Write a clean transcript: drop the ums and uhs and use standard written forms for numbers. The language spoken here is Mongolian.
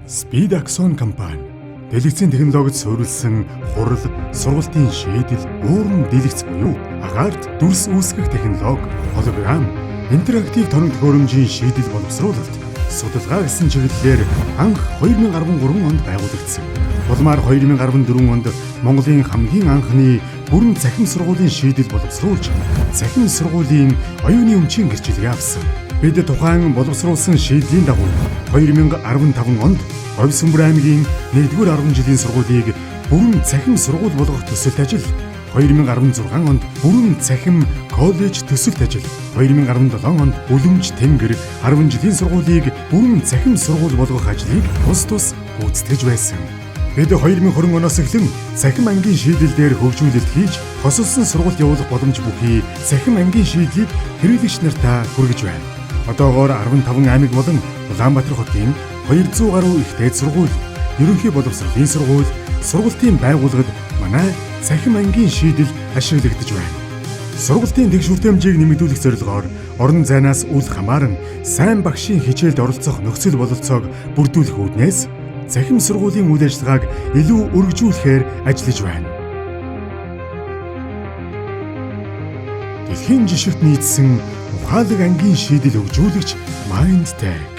Speed Axon компани дэлгэцийн технологид суурилсан хурал, сургалтын шийдэл, уурын дэлгэц буюу агаарт дүрс үүсгэх технологи, холограм, интерактив торонт хөрөмжийн шийдэл боловсруулалт, судалгаа гэсэн чиглэлээр анх 2013 онд байгуулагдсан. Улмаар 2014 онд Монголын хамгийн анхны бүрэн цахим сургуулийн шийдэл боловсруулж, цахим сургуулийн оюуны өмчийн гэрчлэгээ авсан. Бид тухайн боловсруулсан шийдлийн дагуу 2015 онд Говьсөнбөр аймгийн 1-р 10 жилийн сургуулийг бүрэн цахим сургууль болгох төсөлт ажил, 2016 онд бүрэн цахим коллеж төсөлт ажил, 2017 онд Үлэмж Тэнгэр 10 жилийн сургуулийг бүрэн цахим сургууль болгох ажлыг тус гүйцэтгэж байсан. Бид 2020 оноос эхлэн цахим ангийн шийдэл дээр хөгжүүлэлт хийж, тусалсан сургалт явуулах боломж бүхий цахим ангийн шийдлийг хэрэглэгч нартаа хүргэж байна. Одоогоор 15 аймаг болон Улаанбаатар хотын 200 гаруй их дээд сургууль, ерөнхий боловсролын сургууль, сургалтын байгууллагад манай цахим ангийн шийдэл ашиглагдаж байна. Сургалтын тэгш хүртээмжийг нэмэгдүүлэх зорилгоор орон зайнаас үл хамааран сайн багшийн хичээлд оролцох нөхцөл бололцоог бүрдүүлэх үүднээс цахим сургуулийн үйл ажиллагааг илүү өргөжүүлэхээр ажиллаж байна. Дэлхийн жишгт нийцсэн ухаалаг ангийн шийдэл хөгжүүлэгч MindTech